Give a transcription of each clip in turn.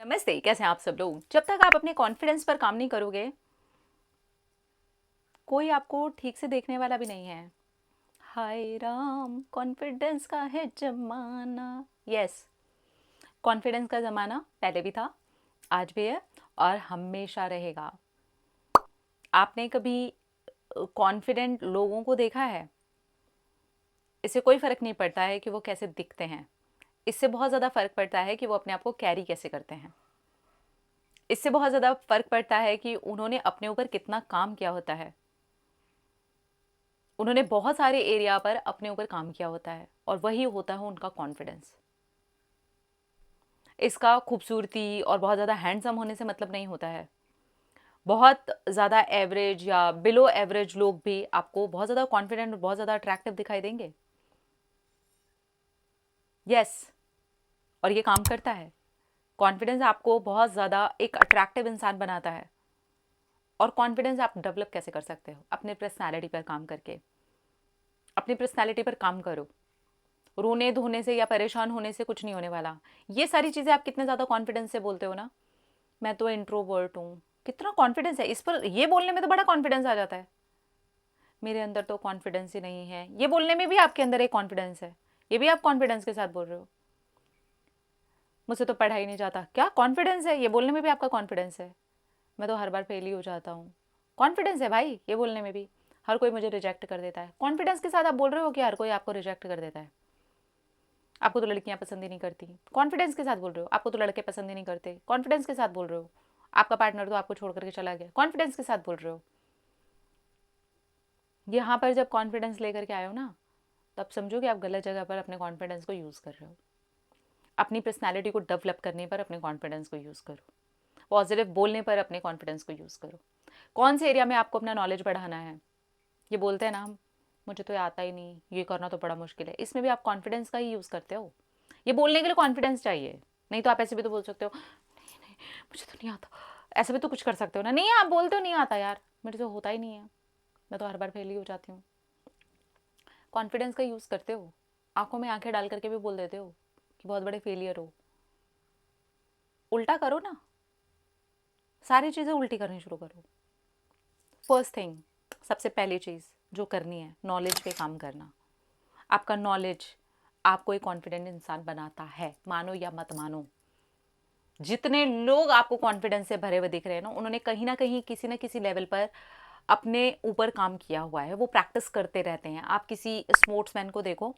नमस्ते, कैसे हैं आप सब लोग। जब तक आप अपने कॉन्फिडेंस पर काम नहीं करोगे, कोई आपको ठीक से देखने वाला भी नहीं है। हाय राम, कॉन्फिडेंस का है जमाना। यस, कॉन्फिडेंस का ज़माना पहले भी था, आज भी है और हमेशा रहेगा। आपने कभी कॉन्फिडेंट लोगों को देखा है? इससे कोई फ़र्क नहीं पड़ता है कि वो कैसे दिखते हैं। इससे बहुत ज़्यादा फ़र्क पड़ता है कि वो अपने आप को कैरी कैसे करते हैं। इससे बहुत ज़्यादा फ़र्क पड़ता है कि उन्होंने अपने ऊपर कितना काम किया होता है। उन्होंने बहुत सारे एरिया पर अपने ऊपर काम किया होता है और वही होता है उनका कॉन्फिडेंस। इसका खूबसूरती और बहुत ज़्यादा हैंडसम होने से मतलब नहीं होता है। बहुत ज़्यादा एवरेज या बिलो एवरेज लोग भी आपको बहुत ज़्यादा कॉन्फिडेंट और बहुत ज़्यादा अट्रैक्टिव दिखाई देंगे। यस, और ये काम करता है। कॉन्फिडेंस आपको बहुत ज़्यादा एक अट्रैक्टिव इंसान बनाता है। और कॉन्फिडेंस आप डेवलप कैसे कर सकते हो? अपने पर्सनैलिटी पर काम करके। अपनी पर्सनैलिटी पर काम करो। रोने धोने से या परेशान होने से कुछ नहीं होने वाला। ये सारी चीज़ें आप कितने ज़्यादा कॉन्फिडेंस से बोलते हो ना, मैं तो इंट्रोवर्ट हूँ, कितना कॉन्फिडेंस है इस पर। ये बोलने में तो बड़ा कॉन्फिडेंस आ जाता है। मेरे अंदर तो कॉन्फिडेंस ही नहीं है, ये बोलने में भी आपके अंदर एक कॉन्फिडेंस है। ये भी आप कॉन्फिडेंस के साथ बोल रहे हो। मुझसे तो पढ़ा ही नहीं जाता, क्या कॉन्फिडेंस है? ये बोलने में भी आपका कॉन्फिडेंस है। मैं तो हर बार फेल ही हो जाता हूँ, कॉन्फिडेंस है भाई ये बोलने में भी। हर कोई मुझे रिजेक्ट कर देता है, कॉन्फिडेंस के साथ आप बोल रहे हो कि हर कोई आपको रिजेक्ट कर देता है। आपको तो लड़कियां पसंद ही नहीं करती, कॉन्फिडेंस के साथ बोल रहे हो। आपको तो लड़के पसंद ही नहीं करते, कॉन्फिडेंस के साथ बोल रहे हो। आपका पार्टनर तो आपको छोड़ करके चला गया, कॉन्फिडेंस के साथ बोल रहे हो। यहाँ पर जब कॉन्फिडेंस लेकर के आए हो ना, तब समझो कि आप गलत जगह पर अपने कॉन्फिडेंस को यूज़ कर रहे हो। अपनी पर्सनैलिटी को डेवलप करने पर अपने कॉन्फिडेंस को यूज़ करो। पॉजिटिव बोलने पर अपने कॉन्फिडेंस को यूज़ करो। कौन से एरिया में आपको अपना नॉलेज बढ़ाना है? ये बोलते हैं ना हम, मुझे तो ये आता ही नहीं, ये करना तो बड़ा मुश्किल है। इसमें भी आप कॉन्फिडेंस का ही यूज़ करते हो। ये बोलने के लिए कॉन्फिडेंस चाहिए, नहीं तो आप ऐसे भी तो बोल सकते हो, नहीं मुझे तो नहीं आता। ऐसे भी तो कुछ कर सकते हो ना। नहीं, आप बोलते हो नहीं आता यार, मेरे से होता ही नहीं है, मैं तो हर बार फेल ही हो जाती हूँ। कॉन्फिडेंस का यूज़ करते हो, आंखों में आंखें डाल करके भी बोल देते हो कि बहुत बड़े फेलियर हो। उल्टा करो ना, सारी चीज़ें उल्टी करनी शुरू करो। फर्स्ट थिंग, सबसे पहली चीज़ जो करनी है, नॉलेज पे काम करना। आपका नॉलेज आपको एक कॉन्फिडेंट इंसान बनाता है, मानो या मत मानो। जितने लोग आपको कॉन्फिडेंस से भरे हुए दिख रहे हैं ना कहीं किसी ना किसी लेवल पर अपने ऊपर काम किया हुआ है, वो प्रैक्टिस करते रहते हैं। आप किसी स्पोर्ट्समैन को देखो,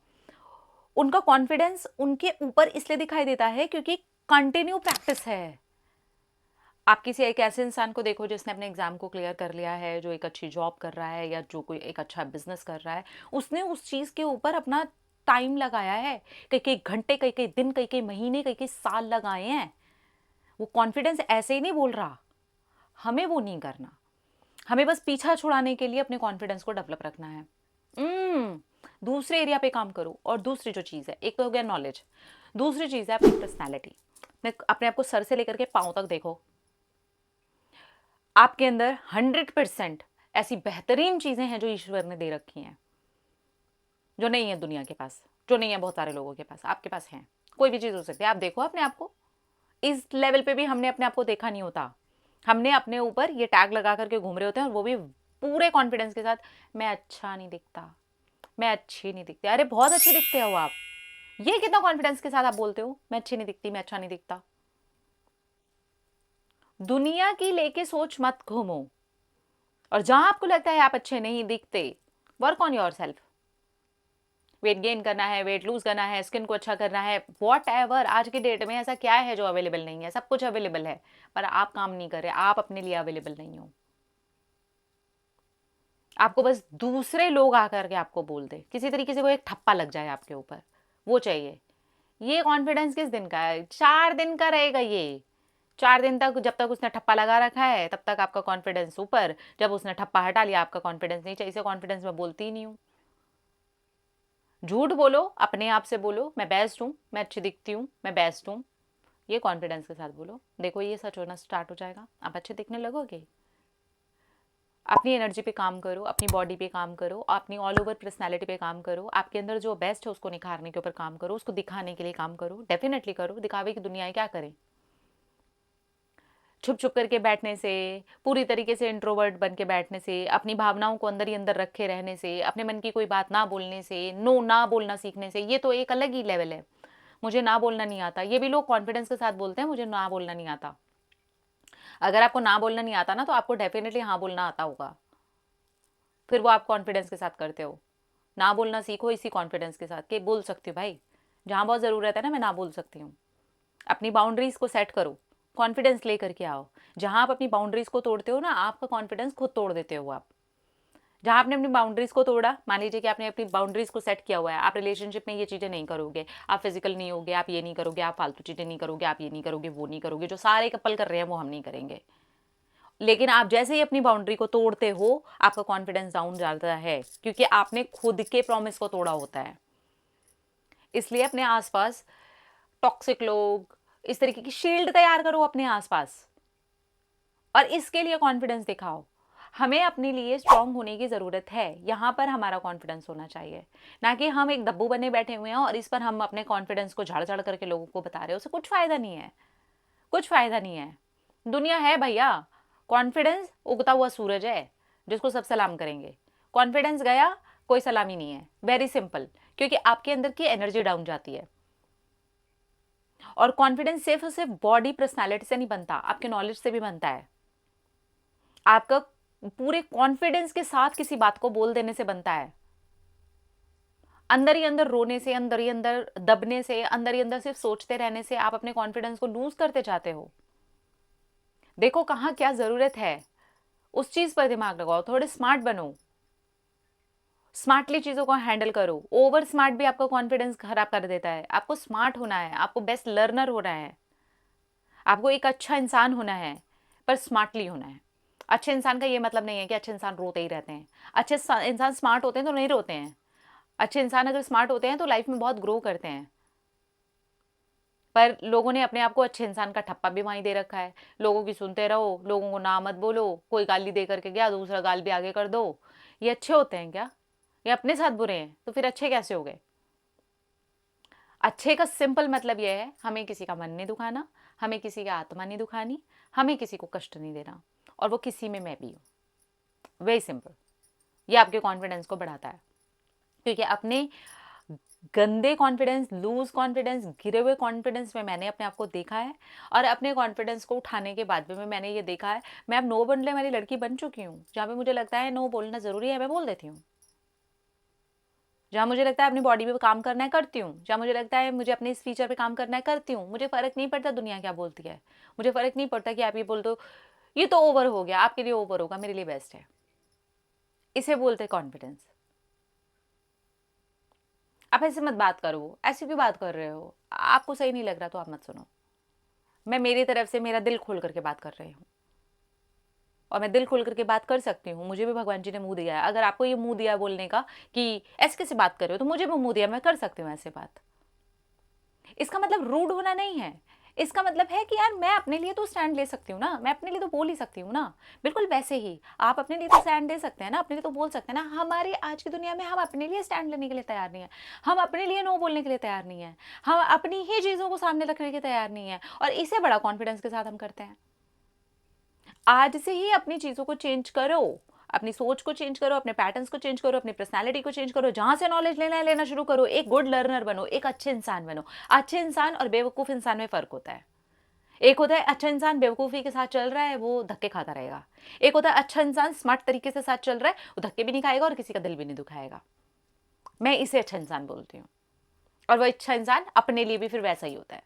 उनका कॉन्फिडेंस उनके ऊपर इसलिए दिखाई देता है क्योंकि कंटिन्यू प्रैक्टिस है। आप किसी एक ऐसे इंसान को देखो जिसने अपने एग्जाम को क्लियर कर लिया है, जो एक अच्छी जॉब कर रहा है या जो कोई एक अच्छा बिजनेस कर रहा है, उसने उस चीज़ के ऊपर अपना टाइम लगाया है। कई कई घंटे, कई कई दिन, कई कई महीने, कई कई साल लगाए हैं। वो कॉन्फिडेंस ऐसे ही नहीं बोल रहा। हमें वो नहीं करना। हमें बस पीछा छुड़ाने के लिए अपने कॉन्फिडेंस को डेवलप रखना है। दूसरे एरिया पे काम करो। और दूसरी जो चीज़ है, एक तो हो गया नॉलेज, दूसरी चीज़ है अपनी पर्सनैलिटी। अपने आप को सर से लेकर के पाँव तक देखो। आपके अंदर 100% ऐसी बेहतरीन चीज़ें हैं जो ईश्वर ने दे रखी हैं, जो नहीं है दुनिया के पास, जो नहीं है बहुत सारे लोगों के पास, आपके पास हैं। कोई भी चीज़ हो सकती है। आप देखो अपने आप को, इस लेवल पे भी हमने अपने आप को देखा नहीं होता। हमने अपने ऊपर ये टैग लगा करके घूम रहे होते हैं, और वो भी पूरे कॉन्फिडेंस के साथ, मैं अच्छा नहीं दिखता, मैं अच्छी नहीं दिखती। अरे बहुत अच्छे दिखते हो आप। ये कितना कॉन्फिडेंस के साथ आप बोलते हो, मैं अच्छी नहीं दिखती, मैं अच्छा नहीं दिखता। दुनिया की लेके सोच मत घूमो। और जहां आपको लगता है आप अच्छे नहीं दिखते, work on your self. Weight gain करना है, वेट लूज करना है, स्किन को अच्छा करना है, वॉट एवर। आज की डेट में ऐसा क्या है जो अवेलेबल नहीं है? सब कुछ अवेलेबल है, पर आप काम नहीं कर रहे, आप अपने लिए अवेलेबल नहीं हो। आपको बस दूसरे लोग आकर के आपको बोल दे, किसी तरीके से कोई एक ठप्पा लग जाए आपके ऊपर, वो चाहिए। ये कॉन्फिडेंस किस दिन का है? 4 दिन का रहेगा ये। 4 दिन तक, जब तक उसने ठप्पा लगा रखा है तब तक आपका कॉन्फिडेंस ऊपर, जब उसने ठप्पा हटा लिया आपका कॉन्फिडेंस नीचे। इसे कॉन्फिडेंस मैं बोलती ही नहीं हूँ। झूठ बोलो, अपने आप से बोलो, मैं बेस्ट हूँ, मैं अच्छी दिखती हूँ, मैं बेस्ट हूँ। ये कॉन्फिडेंस के साथ बोलो, देखो ये सच होना स्टार्ट हो जाएगा, आप अच्छे दिखने लगोगे। अपनी एनर्जी पे काम करो, अपनी बॉडी पे काम करो, अपनी ऑल ओवर पर्सनैलिटी पे काम करो। आपके अंदर जो बेस्ट है उसको निखारने के ऊपर काम करो, उसको दिखाने के लिए काम करो। डेफिनेटली करो, दिखावे की दुनिया है, क्या करें। छुप छुप करके बैठने से, पूरी तरीके से इंट्रोवर्ट बन के बैठने से, अपनी भावनाओं को अंदर ही अंदर रखे रहने से, अपने मन की कोई बात ना बोलने से, नो ना बोलना सीखने से, ये तो एक अलग ही लेवल है। मुझे ना बोलना नहीं आता, ये भी लोग कॉन्फिडेंस के साथ बोलते हैं मुझे ना बोलना नहीं आता। अगर आपको ना बोलना नहीं आता ना, तो आपको डेफिनेटली हाँ बोलना आता होगा, फिर वो आप कॉन्फिडेंस के साथ करते हो। ना बोलना सीखो इसी कॉन्फिडेंस के साथ कि बोल सकती हूँ भाई, जहाँ बहुत ज़रूरत है ना मैं ना बोल सकती हूँ। अपनी बाउंड्रीज को सेट करो, कॉन्फिडेंस लेकर के आओ। जहाँ आप अपनी बाउंड्रीज को तोड़ते हो ना, आपका कॉन्फिडेंस खुद तोड़ देते हो आप। जहाँ आपने अपनी बाउंड्रीज को तोड़ा, मान लीजिए कि आपने अपनी बाउंड्रीज को सेट किया हुआ है, आप रिलेशनशिप में ये चीज़ें नहीं करोगे, आप फिजिकल नहीं होगे, आप ये नहीं करोगे, आप फालतू चीज़ें नहीं करोगे, आप ये नहीं करोगे, वो नहीं करोगे, जो सारे कपल कर रहे हैं वो हम नहीं करेंगे। लेकिन आप जैसे ही अपनी बाउंड्री को तोड़ते हो, आपका कॉन्फिडेंस डाउन जाता है, क्योंकि आपने खुद के प्रॉमिस को तोड़ा होता है। इसलिए अपने आसपास टॉक्सिक लोग, इस तरीके की शील्ड तैयार करो अपने आसपास, और इसके लिए कॉन्फिडेंस दिखाओ। हमें अपने लिए स्ट्रांग होने की ज़रूरत है, यहाँ पर हमारा कॉन्फिडेंस होना चाहिए, ना कि हम एक दब्बू बने बैठे हुए हैं और इस पर हम अपने कॉन्फिडेंस को झाड़ झाड़ करके लोगों को बता रहे हो। उससे कुछ फ़ायदा नहीं है, कुछ फ़ायदा नहीं है। दुनिया है भैया, कॉन्फिडेंस उगता हुआ सूरज है जिसको सब सलाम करेंगे। कॉन्फिडेंस गया, कोई सलामी नहीं है, वेरी सिंपल, क्योंकि आपके अंदर की एनर्जी डाउन जाती है। और कॉन्फिडेंस सिर्फ और सिर्फ बॉडी पर्सनालिटी से नहीं बनता, आपके नॉलेज से भी बनता है। आपका पूरे कॉन्फिडेंस के साथ किसी बात को बोल देने से बनता है। अंदर ही अंदर रोने से, अंदर ही अंदर दबने से, अंदर ही अंदर सिर्फ सोचते रहने से आप अपने कॉन्फिडेंस को लूज करते जाते हो। देखो कहाँ क्या जरूरत है, उस चीज पर दिमाग लगाओ, थोड़े स्मार्ट बनो, स्मार्टली चीजों को हैंडल करो। ओवर स्मार्ट भी आपका कॉन्फिडेंस खराब कर देता है। आपको स्मार्ट होना है, आपको बेस्ट लर्नर होना है, आपको एक अच्छा इंसान होना है, पर स्मार्टली होना है। अच्छे इंसान का ये मतलब नहीं है कि अच्छे इंसान रोते ही रहते हैं। अच्छे इंसान स्मार्ट होते हैं तो नहीं रोते हैं। अच्छे इंसान अगर स्मार्ट होते हैं तो लाइफ में बहुत ग्रो करते हैं। पर लोगों ने अपने आप को अच्छे इंसान का ठप्पा भी वहीं दे रखा है। लोगों की सुनते रहो, लोगों को ना मत बोलो, कोई गाली दे करके गया दूसरा गाल भी आगे कर दो। ये अच्छे होते हैं क्या? ये अपने साथ बुरे हैं तो फिर अच्छे कैसे हो गए? अच्छे का सिंपल मतलब यह है, हमें किसी का मन नहीं दुखाना, हमें किसी की आत्मा नहीं दुखानी, हमें किसी को कष्ट नहीं देना, और वो किसी में मैं भी हूँ। Very simple. ये आपके कॉन्फिडेंस को बढ़ाता है, क्योंकि अपने गंदे कॉन्फिडेंस, लूज कॉन्फिडेंस, गिरे हुए कॉन्फिडेंस में मैंने अपने आप को देखा है, और अपने कॉन्फिडेंस को उठाने के बाद में मैंने ये देखा है, मैं अब नो बोलने वाली लड़की बन चुकी हूँ। जहाँ पे मुझे लगता है नो बोलना ज़रूरी है, मैं बोल देती हूँ। जहाँ मुझे लगता है अपनी बॉडी पे काम करना है, करती हूँ। जहाँ मुझे लगता है मुझे अपने इस फीचर पे काम करना है, करती हूँ। मुझे फ़र्क नहीं पड़ता दुनिया क्या बोलती है। मुझे फ़र्क नहीं पड़ता कि आप ये बोल दो ये तो ओवर हो गया, आपके लिए ओवर होगा, मेरे लिए बेस्ट है। इसे बोलते कॉन्फिडेंस। आप ऐसे मत बात करो, ऐसे क्यों बात कर रहे हो? आपको सही नहीं लग रहा तो आप मत सुनो। मैं मेरी तरफ से मेरा दिल खोल करके बात कर रही हूँ, और मैं दिल खोल करके बात कर सकती हूँ। मुझे भी भगवान जी ने मुंह दिया है। अगर आपको ये मुंह दिया बोलने का कि ऐसे कैसे बात कर रहे हो, तो मुझे भी मुंह दिया, मैं कर सकती हूँ ऐसे बात। इसका मतलब रूड होना नहीं है। इसका मतलब है कि यार मैं अपने लिए तो स्टैंड ले सकती हूँ ना, मैं अपने लिए तो बोल ही सकती हूँ ना। बिल्कुल वैसे ही आप अपने लिए तो स्टैंड ले सकते हैं ना, अपने लिए तो बोल सकते हैं ना। हमारी आज की दुनिया में हम अपने लिए स्टैंड लेने के लिए तैयार नहीं है, हम अपने लिए नो बोलने के लिए तैयार नहीं है, हम अपनी ही चीज़ों को सामने रखने के तैयार नहीं है, और इसे बड़ा कॉन्फिडेंस के साथ हम करते हैं। आज से ही अपनी चीज़ों को चेंज करो, अपनी सोच को चेंज करो, अपने पैटर्न्स को चेंज करो, अपनी पर्सनालिटी को चेंज करो। जहाँ से नॉलेज लेना है लेना शुरू करो। एक गुड लर्नर बनो, एक अच्छे इंसान बनो। अच्छे इंसान और बेवकूफ़ इंसान में फ़र्क होता है। एक होता है अच्छा इंसान बेवकूफ़ी के साथ चल रहा है, वो धक्के खाता रहेगा। एक होता है अच्छा इंसान स्मार्ट तरीके से साथ चल रहा है, वो धक्के भी नहीं खाएगा और किसी का दिल भी नहीं दुखाएगा। मैं इसे अच्छा इंसान बोलती हूँ, और वो अच्छा इंसान अपने लिए भी फिर वैसा ही होता है।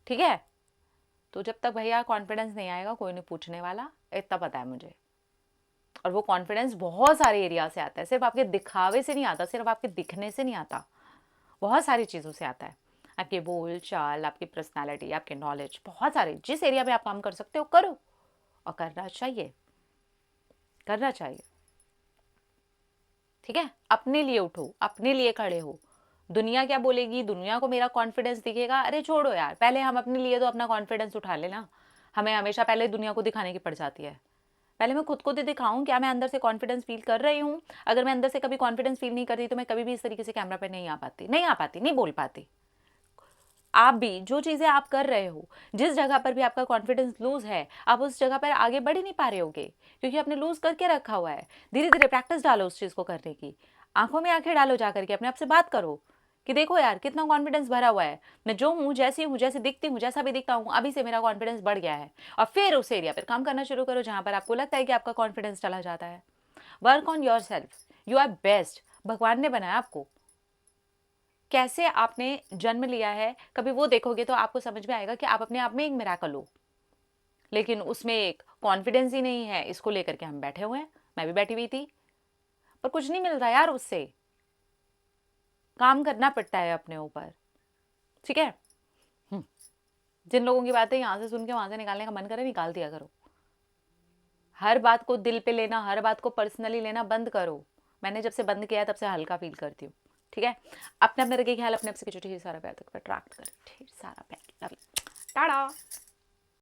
ठीक है? तो जब तक भैया कॉन्फिडेंस नहीं आएगा, कोई नहीं पूछने वाला, इतना पता है मुझे। और वो कॉन्फिडेंस बहुत सारे एरिया से आता है, सिर्फ आपके दिखावे से नहीं आता, सिर्फ आपके दिखने से नहीं आता, बहुत सारी चीज़ों से आता है। आपके बोल चाल, आपकी पर्सनालिटी, आपके नॉलेज, बहुत सारे। जिस एरिया में आप काम कर सकते हो करो, और करना चाहिए, करना चाहिए। ठीक है? अपने लिए उठो, अपने लिए खड़े हो। दुनिया क्या बोलेगी, दुनिया को मेरा कॉन्फिडेंस दिखेगा, अरे छोड़ो यार, पहले हम अपने लिए तो अपना कॉन्फिडेंस उठा लेना। हमें हमेशा पहले दुनिया को दिखाने की पड़ जाती है। पहले मैं खुद को तो दिखाऊं, क्या मैं अंदर से कॉन्फिडेंस फील कर रही हूँ। अगर मैं अंदर से कभी कॉन्फिडेंस फील नहीं करती तो मैं कभी भी इस तरीके से कैमरा पे नहीं आ पाती, नहीं बोल पाती। आप भी जो चीज़ें आप कर रहे हो, जिस जगह पर भी आपका कॉन्फिडेंस लूज है, आप उस जगह पर आगे बढ़ ही नहीं पा रहे होगे, क्योंकि आपने लूज करके रखा हुआ है। धीरे धीरे प्रैक्टिस डालो उस चीज़ को करने की, आंखों में आंखें डालो, जा करके अपने आप से बात करो कि देखो यार कितना कॉन्फिडेंस भरा हुआ है, मैं जो हूँ, जैसी हूँ, जैसे दिखती हूँ, जैसा भी दिखता हूँ, अभी से मेरा कॉन्फिडेंस बढ़ गया है। और फिर उस एरिया पर काम करना शुरू करो जहाँ पर आपको लगता है कि आपका कॉन्फिडेंस चला जाता है। Work on yourself, you are best. भगवान ने बनाया आपको, कैसे आपने जन्म लिया है, कभी वो देखोगे तो आपको समझ में आएगा कि आप अपने आप में एक मिरेकल हो। लेकिन उसमें एक कॉन्फिडेंस ही नहीं है, इसको लेकर के हम बैठे हुए हैं। मैं भी बैठी हुई थी, पर कुछ नहीं मिल रहा यार, उससे काम करना पड़ता है अपने ऊपर। ठीक है। जिन लोगों की बातें यहाँ से सुन के वहां से निकालने का मन करे, निकाल दिया करो। हर बात को दिल पे लेना, हर बात को पर्सनली लेना बंद करो। मैंने जब से बंद किया है तब से हल्का फील करती हूँ। ठीक है। अपने अपने रखे ख्याल, अपने आप से ढेर सारा प्यार तक अट्रैक्ट कर, ढेर सारा प्यार। टाटा।